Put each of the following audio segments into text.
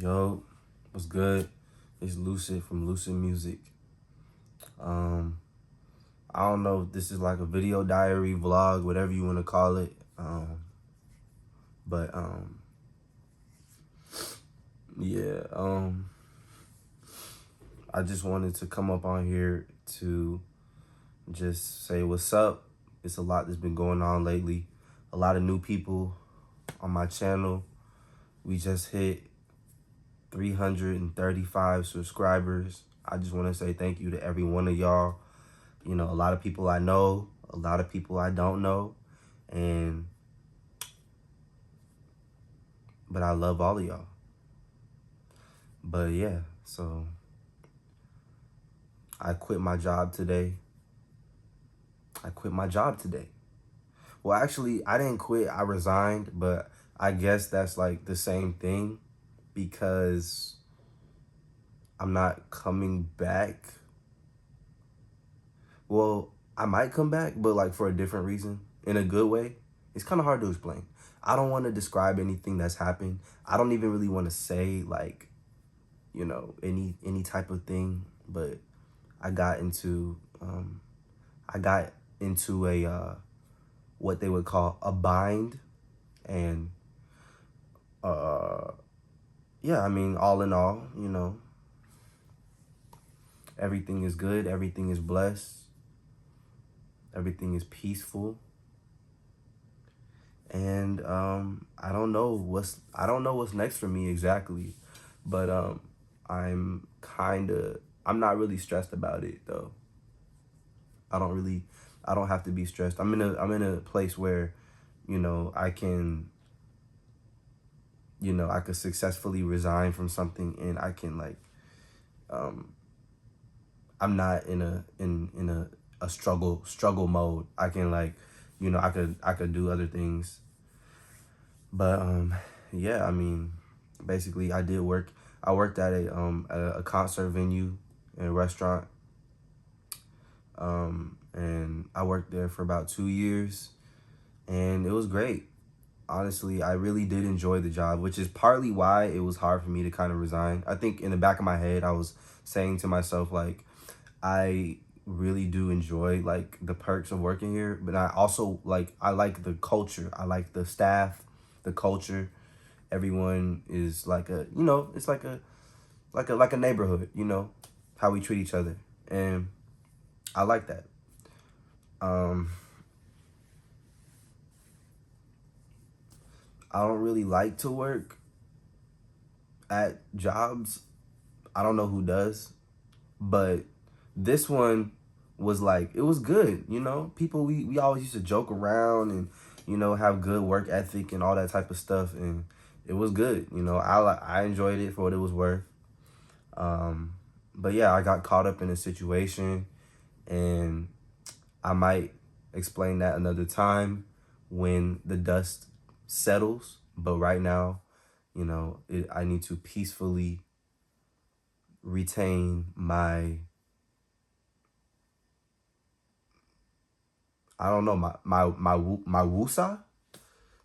Yo, what's good? It's Lucid from Lucid Music. I don't know if this is like a video diary, vlog, whatever you want to call it. But yeah, I just wanted to come up on here to just say what's up. It's a lot that's been going on lately. A lot of new people on my channel. We just hit 335 subscribers. I just want to say thank you to every one of y'all. You know, a lot of people I know, a lot of people I don't know, but I love all of y'all. But yeah, so I quit my job today. Well, actually, I didn't quit. I resigned, but I guess that's like the same thing because I'm not coming back. Well, I might come back, but like for a different reason, in a good way. It's kind of hard to explain. I don't want to describe anything that's happened. I don't even really want to say like, you know, any type of thing, but I got into a what they would call a bind, and yeah, I mean, all in all, you know, everything is good, everything is blessed, everything is peaceful. And I don't know what's next for me exactly, but I'm not really stressed about it though. I don't have to be stressed. I'm in a place where, you know, I could successfully resign from something, and I can like I'm not in a struggle mode. I can like, you know, I could do other things. But yeah, I mean, basically I worked at a concert venue and a restaurant. And I worked there for about 2 years, and it was great. Honestly, I really did enjoy the job, which is partly why it was hard for me to kind of resign. I think in the back of my head, I was saying to myself, like, I really do enjoy like the perks of working here, but I like the culture. I like the staff, the culture. Everyone is like it's like a neighborhood, you know, how we treat each other. And I like that. Um, I don't really like to work at jobs. I don't know who does, but this one was like, it was good, you know? People, we always used to joke around and, you know, have good work ethic and all that type of stuff, and it was good, you know? I enjoyed it for what it was worth. But yeah, I got caught up in a situation, and I might explain that another time when the dust settles. But right now, you know, I need to peacefully retain I don't know, my wusa?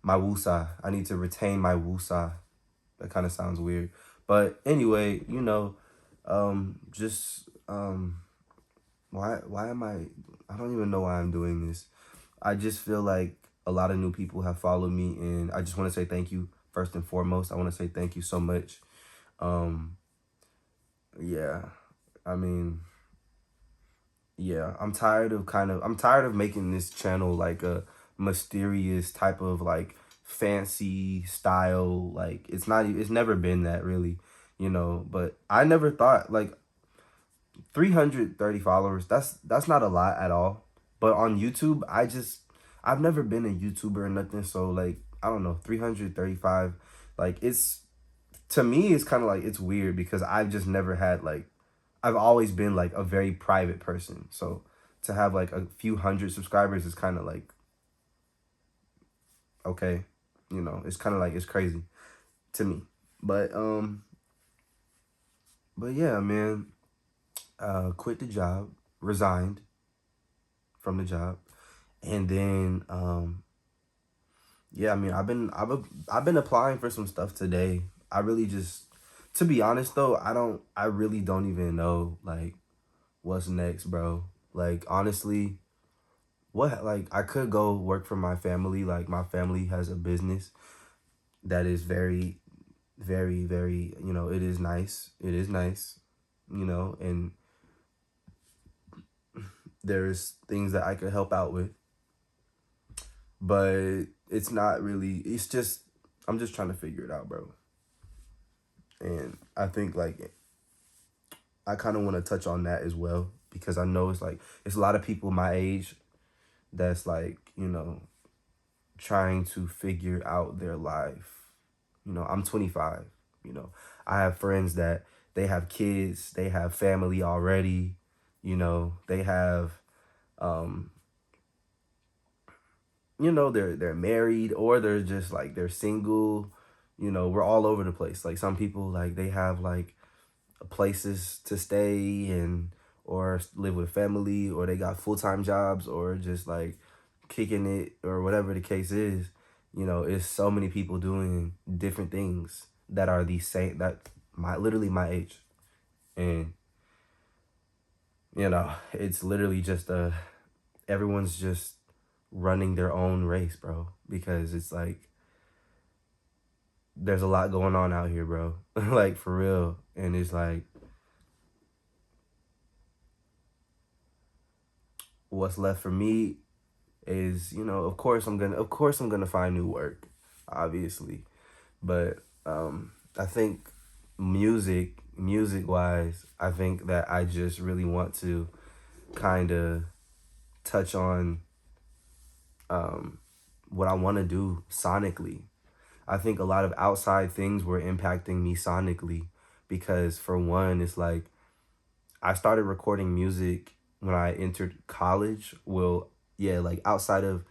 My wusa. I need to retain my wusa. That kind of sounds weird. But anyway, you know, just why am I don't even know why I'm doing this. I just feel like a lot of new people have followed me, and I just want to say thank you first and foremost. I want to say thank you so much. Um yeah. I mean, yeah, I'm tired of making this channel like a mysterious type of like fancy style. Like it's never been that really, you know, but I never thought like 330 followers, that's not a lot at all. But on YouTube, I've never been a YouTuber or nothing, so like I don't know, 335, like it's to me it's kind of like it's weird because I've just never had like I've always been like a very private person. So to have like a few hundred subscribers is kind of like okay, you know, it's kind of like it's crazy to me. But but yeah, man, quit the job, resigned from the job, and then yeah, I mean, I've been applying for some stuff today. I really just To be honest though, I really don't even know like what's next, bro. Like honestly, what like I could go work for my family. Like my family has a business that is very, very, very, it is nice. It is nice, and there's things that I could help out with, but it's not really, it's just, I'm just trying to figure it out, bro. And I think like I kind of want to touch on that as well because I know it's like, it's a lot of people my age that's like, trying to figure out their life. I'm 25, you know. I have friends that they have kids, they have family already, they have um they're married or they're just like they're single. We're all over the place. Like some people like they have like places to stay and or live with family or they got full-time jobs or just like kicking it or whatever the case is. It's so many people doing different things that are the same that my literally my age. And it's literally just everyone's just running their own race, bro, because it's like there's a lot going on out here, bro. Like for real. And it's like what's left for me is, of course I'm gonna find new work, obviously. But I think music wise, I think that I just really want to kind of touch on um what I want to do sonically. I think a lot of outside things were impacting me sonically because for one, it's like I started recording music when I entered college. Well, yeah, like outside of,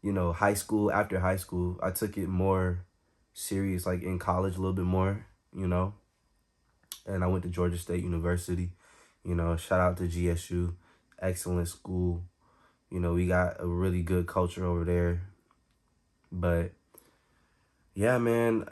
high school, after high school, I took it more serious, like in college a little bit more, and I went to Georgia State University. Shout out to GSU, excellent school. We got a really good culture over there. But yeah, man,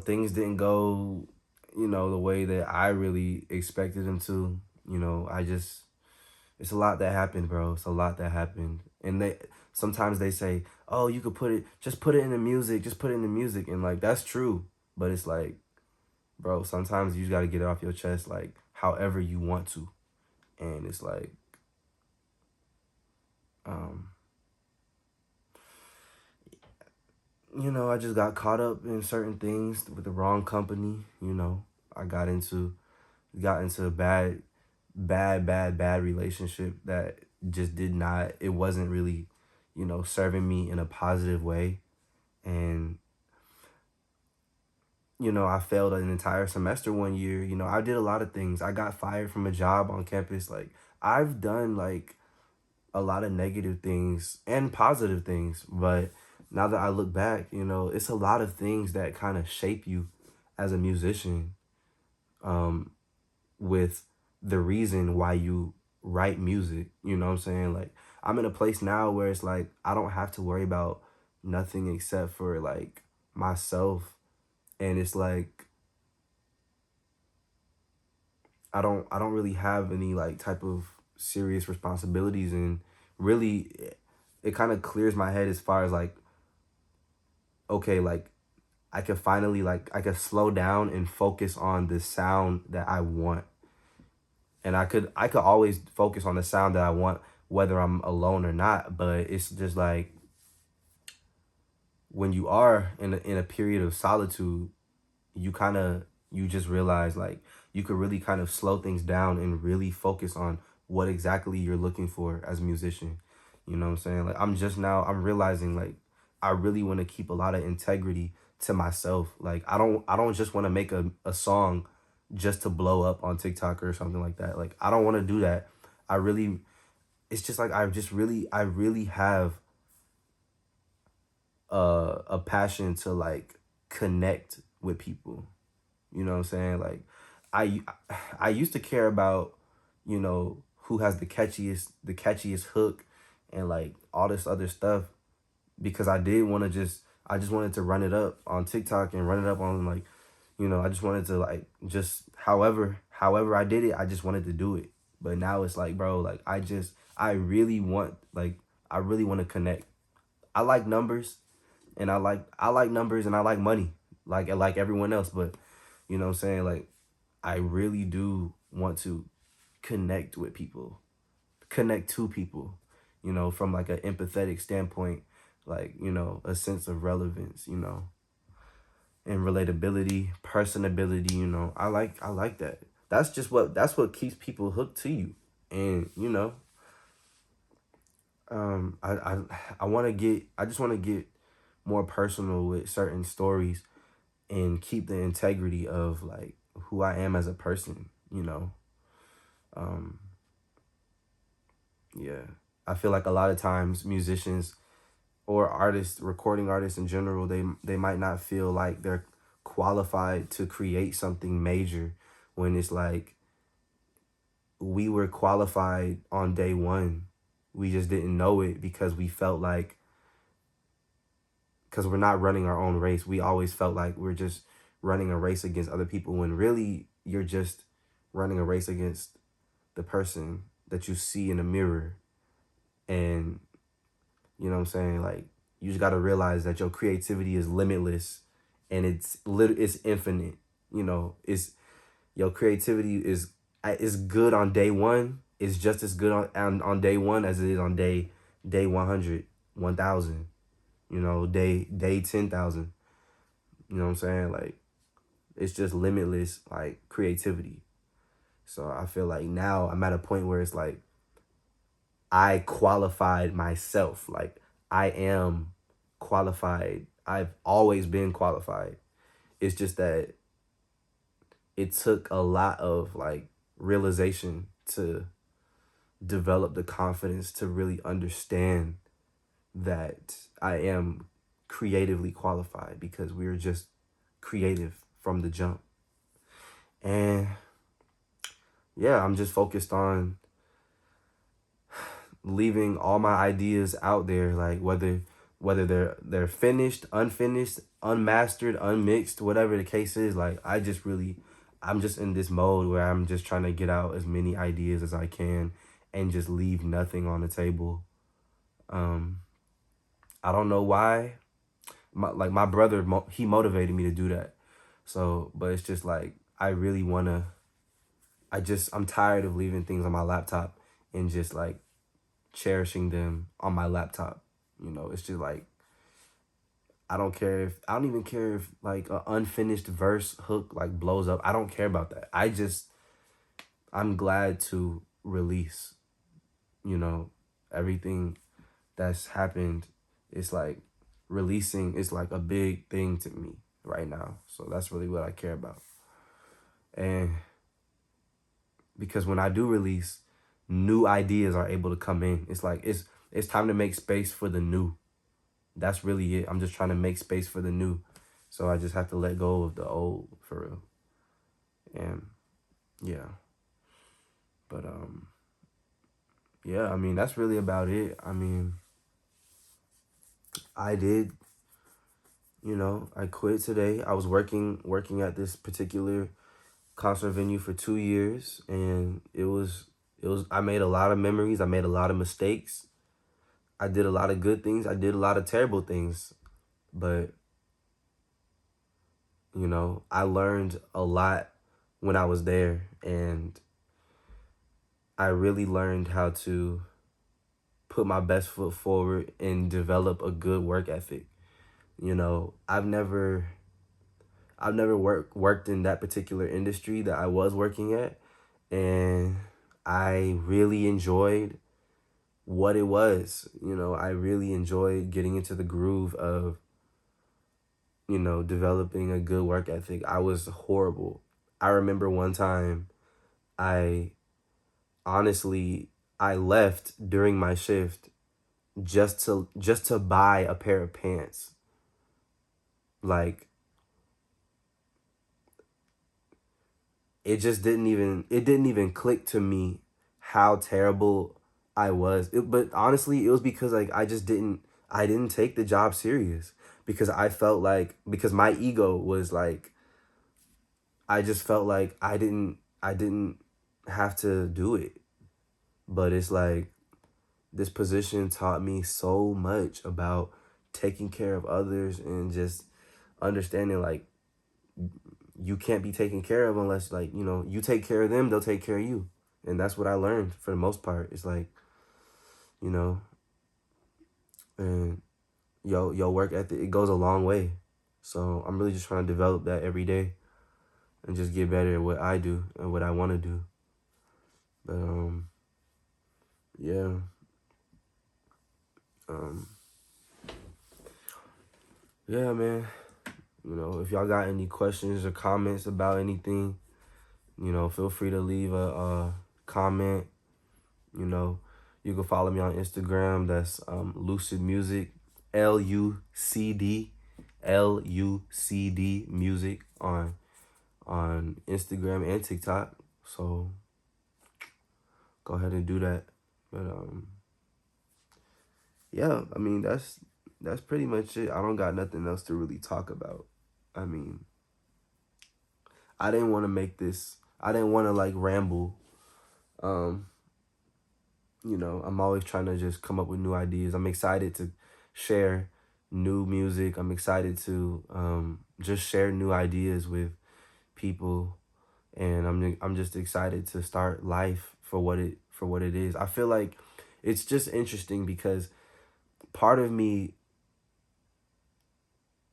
things didn't go, the way that I really expected them to. I just It's a lot that happened, bro. It's a lot that happened. And they sometimes they say, "Oh, you could just put it in the music, just put it in the music." And like that's true, but it's like, bro, sometimes you just got to get it off your chest like however you want to. And it's like um I just got caught up in certain things with the wrong company, I got into a bad relationship that just did not it wasn't really serving me in a positive way. And I failed an entire semester one year. I did a lot of things. I got fired from a job on campus. Like I've done like a lot of negative things and positive things, but now that I look back, it's a lot of things that kind of shape you as a musician, um with the reason why you write music. You know what I'm saying? Like I'm in a place now where it's like I don't have to worry about nothing except for like myself. And it's like I don't really have any like type of serious responsibilities. And really it kind of clears my head as far as like, okay, like I could slow down and focus on the sound that I want. And I could always focus on the sound that I want whether I'm alone or not. But it's just like when you are in a period of solitude, you just realize like you could really kind of slow things down and really focus on what exactly you're looking for as a musician. You know what I'm saying? Like I'm realizing like I really want to keep a lot of integrity to myself. Like I don't just want to make a song just to blow up on TikTok or something like that. Like I don't want to do that. I really It's just like I really have a passion to like connect with people. You know what I'm saying? Like I I used to care about, who has the catchiest hook and like all this other stuff because I just wanted to run it up on TikTok and run it up on like You know, I just wanted to like just however I did it, I just wanted to do it. But now it's like, bro, like I really want I really want to connect. I like numbers and I like numbers and I like money. Like everyone else, but you know what I'm saying? Like I really do want to connect with people, connect to people, you know, from like an empathetic standpoint, like, you know, a sense of relevance, you know, and relatability, personability, you know. I like that. That's what keeps people hooked to you. And, you know, um I I I just want to get more personal with certain stories and keep the integrity of like who I am as a person, you know. Um yeah. I feel like a lot of times musicians or artists, recording artists in general, they might not feel like they're qualified to create something major when it's like we were qualified on day one. We just didn't know it because we felt like because we're not running our own race. We always felt like we're just running a race against other people when really you're just running a race against the person that you see in the mirror. And you know what I'm saying? Like you just got to realize that your creativity is limitless and it's infinite. You know, it's your creativity is good on day 1. It's just as good on day 1 as it is on day 100, 1,000, you know, day 10,000. You know what I'm saying? Like it's just limitless like creativity. So I feel like now I'm at a point where it's like I qualified myself. Like I am qualified. I've always been qualified. It's just that it took a lot of like realization to develop the confidence to really understand that I am creatively qualified because we were just creative from the jump. And yeah, I'm just focused on leaving all my ideas out there, like whether they're finished, unfinished, unmastered, unmixed, whatever the case is. Like I'm just in this mode where I'm just trying to get out as many ideas as I can and just leave nothing on the table. um I don't know why. My brother, he motivated me to do that. So but it's just like I really want to, I'm tired of leaving things on my laptop and just like cherishing them on my laptop. You know, it's just like I don't even care if like an unfinished verse hook like blows up. I don't care about that. I'm glad to release, you know, everything that's happened. It's like releasing is like a big thing to me right now. So that's really what I care about. And because when I do release, new ideas are able to come in. It's like it's time to make space for the new. That's really it. I'm just trying to make space for the new. So I just have to let go of the old for real. And yeah. But yeah, I mean that's really about it. I mean, I did, you know, I quit today. I was working at this particular concert venue for 2 years and it was I made a lot of memories. I made a lot of mistakes. I did a lot of good things. I did a lot of terrible things. But, you know, I learned a lot when I was there and I really learned how to put my best foot forward and develop a good work ethic. You know, I've never worked in that particular industry that I was working at, and I really enjoyed what it was. You know, I really enjoyed getting into the groove of, you know, developing a good work ethic. I was horrible. I remember one time I honestly I left during my shift just to buy a pair of pants. Like it didn't even click to me how terrible I was. But honestly, it was because like I didn't take the job serious because I felt like because my ego was like I just felt like I didn't have to do it. But it's like this position taught me so much about taking care of others and just understanding like you can't be taken care of unless like, you take care of them, they'll take care of you. And that's what I learned for the most part. It's like, you know, and your work ethic, it goes a long way. So I'm really just trying to develop that every day and just get better at what I do and what I want to do. But yeah. Um yeah, man. If y'all got any questions or comments about anything, feel free to leave a comment. You know, you can follow me on Instagram. That's Lucid Music, LUCD Music on Instagram and TikTok. So go ahead and do that. But yeah, I mean that's pretty much it. I don't got nothing else to really talk about. I mean, I didn't want to make this. I didn't want to like ramble. Um, I'm always trying to just come up with new ideas. I'm excited to share new music. I'm excited to just share new ideas with people, and I'm just excited to start life for what it is. I feel like it's just interesting because part of me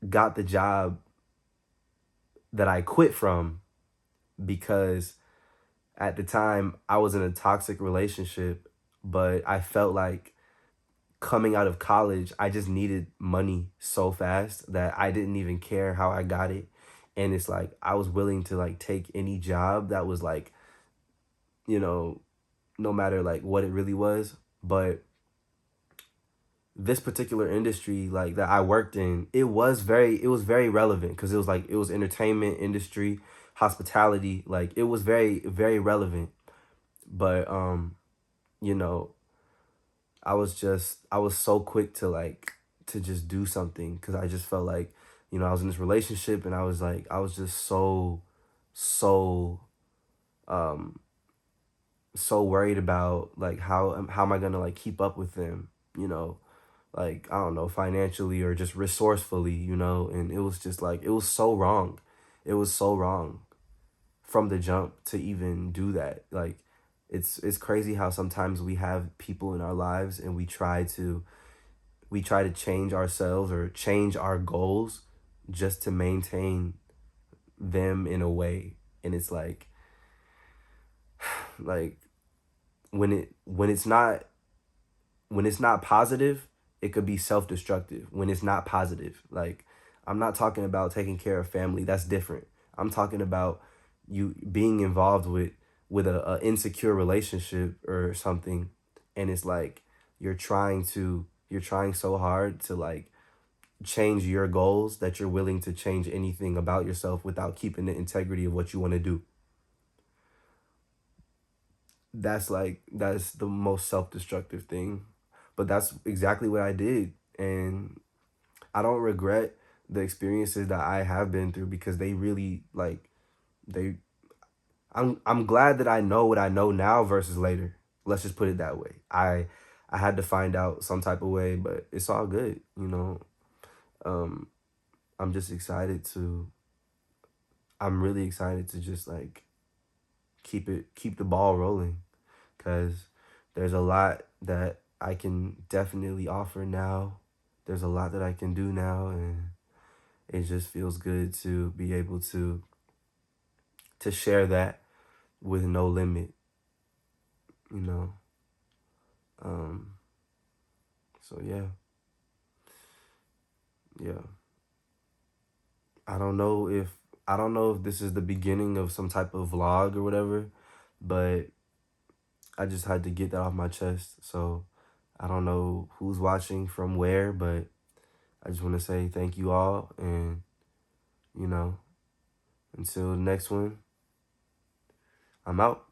got the job that I quit from because at the time I was in a toxic relationship, but I felt like coming out of college, I just needed money so fast that I didn't even care how I got it. And it's like I was willing to like take any job that was like, you know, no matter like what it really was. But this particular industry like that I worked in, it was very relevant because it was entertainment industry, hospitality, like it was very, very relevant. But you know, I was so quick to like to just do something because I just felt like, I was in this relationship and I was just so um so worried about like how am I gonna like keep up with them, like I don't know, financially or just resourcefully, and it was just like it was so wrong. It was so wrong from the jump to even do that. Like it's crazy how sometimes we have people in our lives and we try to change ourselves or change our goals just to maintain them in a way. And it's like when it's not positive, it could be self-destructive. When it's not positive, like I'm not talking about taking care of family, that's different. I'm talking about you being involved with a insecure relationship or something, and it's like you're trying so hard to like change your goals that you're willing to change anything about yourself without keeping the integrity of what you want to do. That's the most self-destructive thing. But that's exactly what I did, and I don't regret the experiences that I have been through because they really like they I'm glad that I know what I know now versus later. Let's just put it that way. I had to find out some type of way, but it's all good. Um I'm just excited to I'm really excited to just like keep the ball rolling cuz there's a lot that I can definitely offer now. There's a lot that I can do now, and it just feels good to be able to share that with no limit, you know. Um, so yeah, yeah. I don't know if I don't know if this is the beginning of some type of vlog or whatever, but I just had to get that off my chest. So I don't know who's watching from where, but I just want to say thank you all, and you know, until the next one, I'm out.